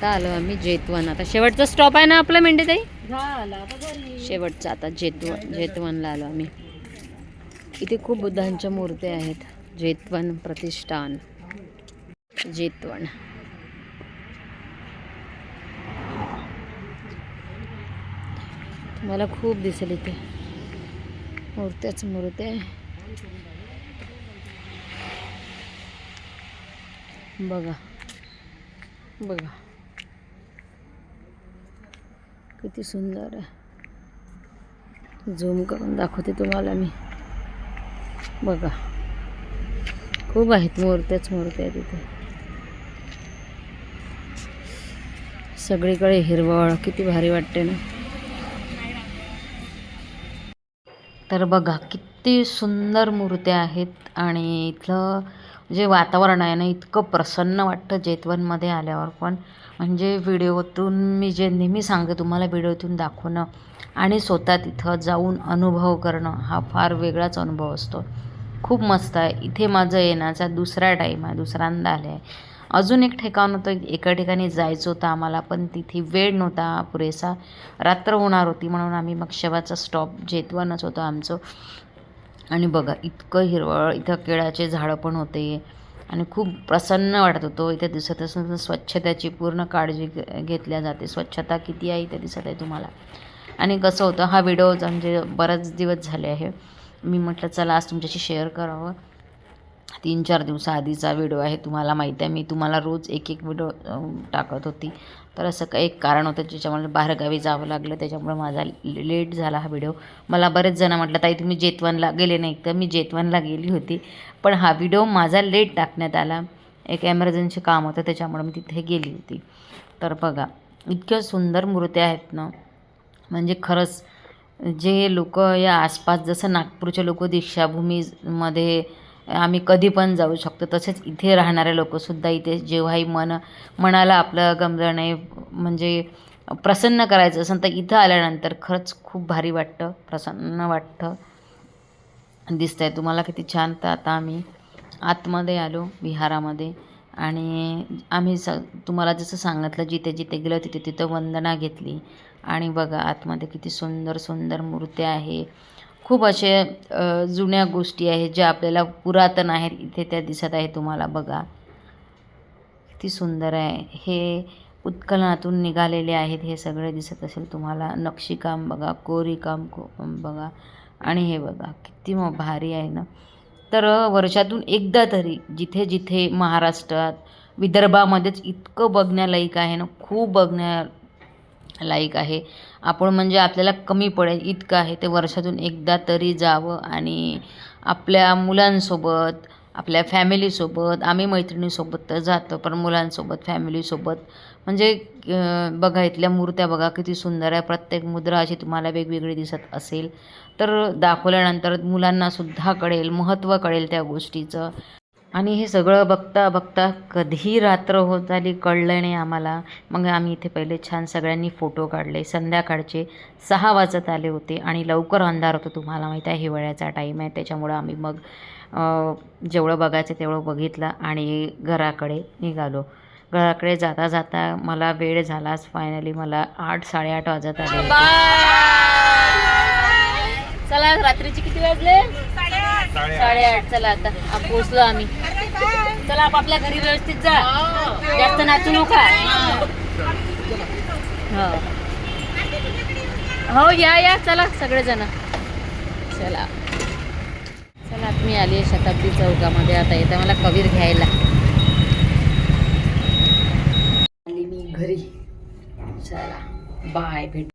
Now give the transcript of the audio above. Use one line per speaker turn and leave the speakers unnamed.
आता आलो आम्ही जेतवन. आता शेवटचा स्टॉप आहे ना आपला मेंढीताई,
झाला आता घरी.
शेवटचा आता जेतवनला आलो आम्ही. इथे खूप बुद्धांच्या मूर्त्या आहेत. जेतवन प्रतिष्ठान जेतवन. मला खूप दिसेल इथे मूर्त्याच मूर्त्या आहे. बघा बघा किती सुंदर आहे. झूम करून दाखवते तुम्हाला मी. बघा खूप आहेत, मूर्त्याच मूर्त्या आहेत इथे. सगळीकडे हिरवळ, किती भारी वाटते ना. तर बघा किती सुंदर मूर्त्या आहेत आणि इथलं जे वातावरण आहे ना इतकं प्रसन्न वाटतं जेतवनमध्ये आल्यावर. पण म्हणजे व्हिडिओतून मी जे नेहमी सांगते तुम्हाला, व्हिडिओतून दाखवणं आणि स्वतः तिथं जाऊन अनुभव करणं हा फार वेगळाच अनुभव असतो. खूप मस्त आहे. इथे माझं येण्याचा दुसरा टाईम आहे, दुसऱ्यांदा आले आहे. अजून एक ठिकाण होतं, एका ठिकाणी जायचं होतं आम्हाला, पण तिथे वेळ नव्हता पुरेसा, रात्र होणार होती, म्हणून आम्ही मग शेवटचा स्टॉप जेतवनच होतं आमचं. आणि बघा इतकं हिरवळ, इथं केळाचे झाडं पण होते आणि खूप प्रसन्न वाटत होतं. इथे दिसत असून स्वच्छतेची पूर्ण काळजी घेतल्या जाते. स्वच्छता किती आहे इथे दिसत आहे तुम्हाला. आणि कसं होतं, हा व्हिडिओ म्हणजे बरेच दिवस झाले आहे, मी म्हटलं चला आज तुमच्याशी शेअर करावं. 3-4 दिवसाआधीचा व्हिडिओ आहे, तुम्हाला माहीत आहे मी तुम्हाला रोज एक व्हिडिओ टाकत होती. तर असं काही एक कारण होतं ज्याच्यामुळे बाहेरगावी जावं लागलं, त्याच्यामुळे माझा लेट झाला हा व्हिडिओ. मला बरेच जण म्हटलं ताई तुम्ही जेतवनला गेले नाही. तर मी जेतवनला गेली होती, पण हा व्हिडिओ माझा लेट टाकण्यात आला. एक एमर्जन्सी काम होतं त्याच्यामुळे मी तिथे गेली होती. तर बघा इतक्या सुंदर मूर्त्या आहेत ना, म्हणजे खरंच जे लोक या आसपास, जसं नागपूरचे लोक दीक्षाभूमीमध्ये आम्ही कधी पण जाऊ शकतो, तसेच इथे राहणारे लोकसुद्धा इथे जेव्हाही मनाला आपलं गमजणे म्हणजे प्रसन्न करायचं असेल तर इथं आल्यानंतर खरंच खूप भारी वाटतं, प्रसन्न वाटतं. दिसतंय तुम्हाला किती छान. तर आता आम्ही आतमध्ये आलो विहारामध्ये आणि आम्ही तुम्हाला जसं सांगितलं जिथे जिथे गेलो तिथे तिथं वंदना घेतली. आणि बघा आतमध्ये किती सुंदर सुंदर मूर्त्या आहे. खूप असे जुन्या गोष्टी आहेत ज्या आपल्याला पुरातन आहेत, इथे त्या दिसत आहे तुम्हाला. बघा किती सुंदर आहे. हे उत्खननातून निघालेले आहेत, हे सगळे दिसत असेल तुम्हाला. नक्षीकाम बघा, कोरीकाम बघा, आणि हे बघा किती भारी आहे ना. तर वर्षातून एकदा तरी जिथे जिथे महाराष्ट्रात विदर्भामध्येच इतकं बघण्यालायक आहे ना, खूप बघण्यालायक आहे. आपण म्हणजे आपल्याला कमी पडेल इतकं आहे. ते वर्षातून एकदा तरी जावं आणि आपल्या मुलांसोबत, आपल्या फॅमिलीसोबत, आम्ही मैत्रिणीसोबत तर जातो, पण मुलांसोबत, फॅमिलीसोबत म्हणजे बघा इथल्या मूर्त्या बघा किती सुंदर आहे. प्रत्येक मुद्रा अशी तुम्हाला वेगवेगळी दिसत असेल तर दाखवल्यानंतर मुलांनासुद्धा कळेल, महत्त्व कळेल त्या गोष्टीचं. आणि हे सगळं बघता बघता कधी रात्र होत आली कळलं नाही आम्हाला. मग आम्ही इथे पहिले छान सगळ्यांनी फोटो काढले. संध्याकाळचे 6 वाजत आले होते आणि लवकर अंधार होतो. तुम्हाला माहीत आहे हिवाळ्याचा टाईम आहे, त्याच्यामुळं आम्ही मग जेवढं बघायचं तेवढं बघितलं आणि घराकडे निघालो. घराकडे जाता जाता मला वेळ झालाच. फायनली मला 8-8:30 वाजत आले होते. चला रात्रीचे किती वाजले? 8:30. चला आता पोचलो आम्ही. चला आपापल्या घरी व्यवस्थित जा, जास्त नाचू नका. हो या चला सगळेजण. चला चला मी आली आहे शताब्दी चौकामध्ये. आता येतं मला कबीर घ्यायला. आली मी घरी. चला बाय, भेट.